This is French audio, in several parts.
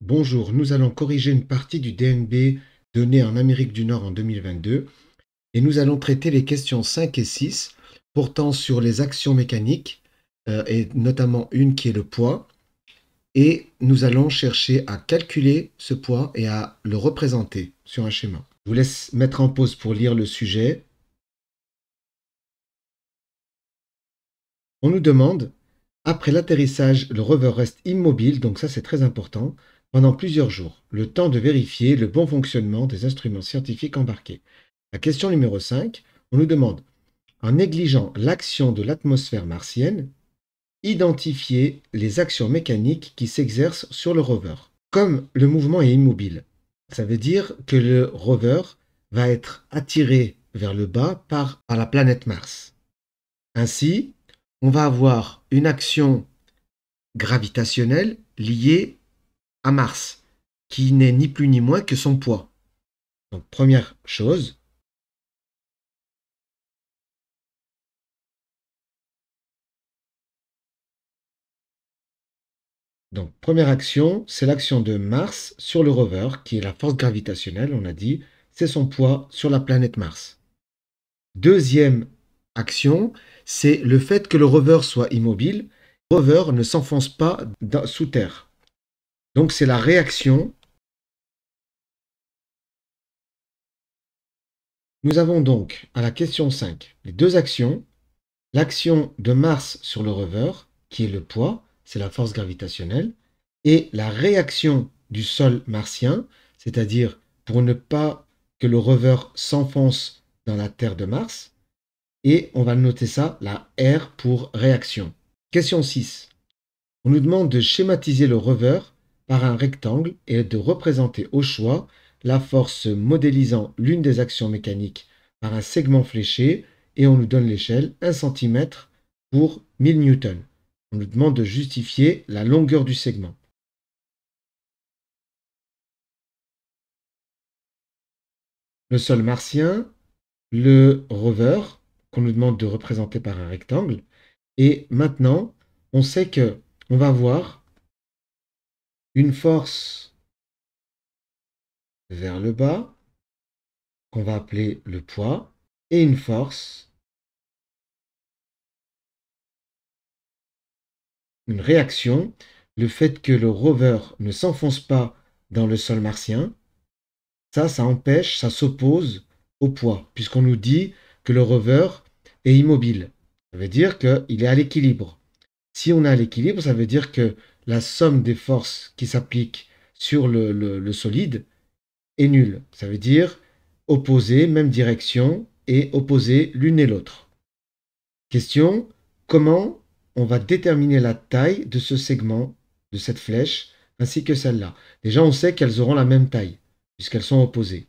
Bonjour, nous allons corriger une partie du DNB donné en Amérique du Nord en 2022 et nous allons traiter les questions 5 et 6 portant sur les actions mécaniques et notamment une qui est le poids et nous allons chercher à calculer ce poids et à le représenter sur un schéma. Je vous laisse mettre en pause pour lire le sujet. On nous demande, après l'atterrissage, le rover reste immobile, donc ça c'est très important, pendant plusieurs jours, le temps de vérifier le bon fonctionnement des instruments scientifiques embarqués. La question numéro 5, on nous demande, en négligeant l'action de l'atmosphère martienne, identifier les actions mécaniques qui s'exercent sur le rover. Comme le mouvement est immobile, ça veut dire que le rover va être attiré vers le bas par la planète Mars. Ainsi, on va avoir une action gravitationnelle liée à Mars, qui n'est ni plus ni moins que son poids. Donc, première chose, donc première action, c'est l'action de Mars sur le rover, qui est la force gravitationnelle, on a dit, c'est son poids sur la planète Mars. Deuxième action, c'est le fait que le rover soit immobile. Le rover ne s'enfonce pas sous terre. Donc c'est la réaction. Nous avons donc à la question 5 les deux actions. L'action de Mars sur le rover, qui est le poids, c'est la force gravitationnelle, et la réaction du sol martien, c'est-à-dire pour ne pas que le rover s'enfonce dans la Terre de Mars, et on va noter ça, la R pour réaction. Question 6. On nous demande de schématiser le rover par un rectangle et de représenter au choix la force modélisant l'une des actions mécaniques par un segment fléché et on nous donne l'échelle 1 cm pour 1000 newtons. On nous demande de justifier la longueur du segment. Le sol martien, le rover, qu'on nous demande de représenter par un rectangle. Et maintenant, on sait que on va avoir une force vers le bas, qu'on va appeler le poids, et une force, une réaction, le fait que le rover ne s'enfonce pas dans le sol martien, ça empêche, ça s'oppose au poids, puisqu'on nous dit que le rover est immobile. Ça veut dire qu'il est à l'équilibre. Si on est à l'équilibre, ça veut dire que la somme des forces qui s'appliquent sur le solide est nulle. Ça veut dire opposées, même direction, et opposées l'une et l'autre. Question, comment on va déterminer la taille de ce segment, de cette flèche, ainsi que celle-là? Déjà, on sait qu'elles auront la même taille, puisqu'elles sont opposées.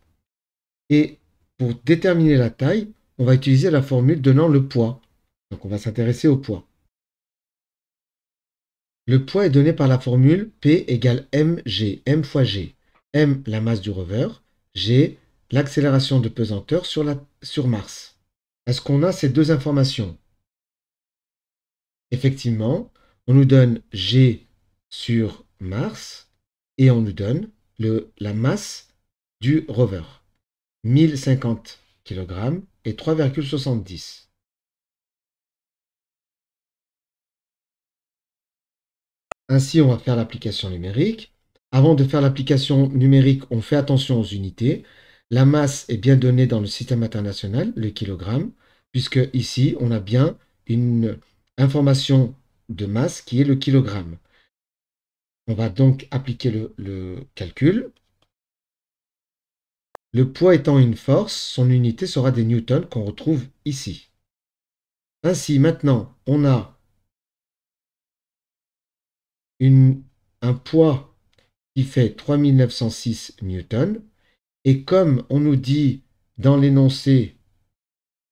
Et pour déterminer la taille, on va utiliser la formule donnant le poids. Donc on va s'intéresser au poids. Le poids est donné par la formule P égale mg, m fois g. M, la masse du rover, g, l'accélération de pesanteur sur Mars. Est-ce qu'on a ces deux informations? Effectivement, on nous donne G sur Mars et on nous donne la masse du rover, 1050 kg et 3,70. Ainsi, on va faire l'application numérique. Avant de faire l'application numérique, on fait attention aux unités. La masse est bien donnée dans le système international, le kilogramme, puisque ici, on a bien une information de masse qui est le kilogramme. On va donc appliquer le calcul. Le poids étant une force, son unité sera des newtons qu'on retrouve ici. Ainsi, maintenant, on a un poids qui fait 3906 newtons. Et comme on nous dit dans l'énoncé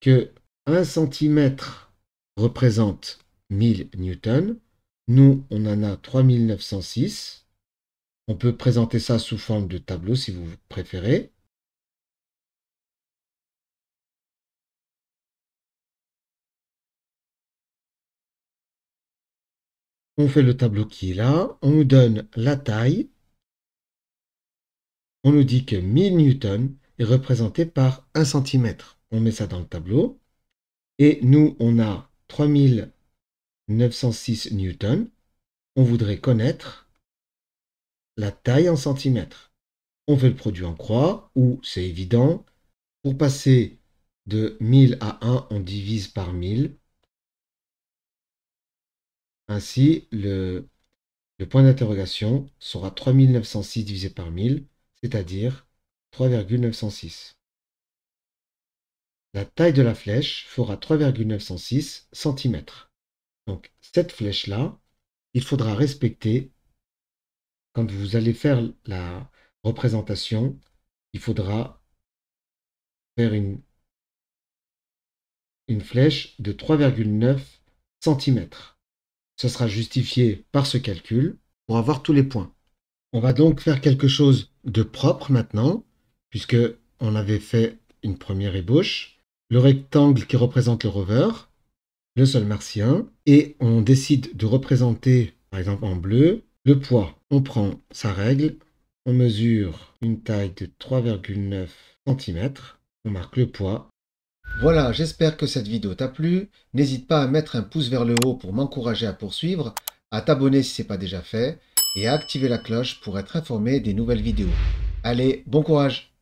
que 1 cm représente 1000 newtons, nous, on en a 3906. On peut présenter ça sous forme de tableau si vous préférez. On fait le tableau qui est là, on nous donne la taille, on nous dit que 1000 newtons est représenté par 1 centimètre. On met ça dans le tableau. Et nous, on a 3906 newtons. On voudrait connaître la taille en centimètres. On fait le produit en croix, ou c'est évident. Pour passer de 1000 à 1, on divise par 1000. Ainsi, le point d'interrogation sera 3906 divisé par 1000, c'est-à-dire 3,906. La taille de la flèche fera 3,906 cm. Donc, cette flèche-là, il faudra respecter, quand vous allez faire la représentation, il faudra faire une flèche de 3,9 cm. Ce sera justifié par ce calcul pour avoir tous les points. On va donc faire quelque chose de propre maintenant, puisque on avait fait une première ébauche. Le rectangle qui représente le rover, le sol martien, et on décide de représenter, par exemple en bleu, le poids. On prend sa règle, on mesure une taille de 3,9 cm, on marque le poids. Voilà, j'espère que cette vidéo t'a plu. N'hésite pas à mettre un pouce vers le haut pour m'encourager à poursuivre, à t'abonner si ce n'est pas déjà fait, et à activer la cloche pour être informé des nouvelles vidéos. Allez, bon courage!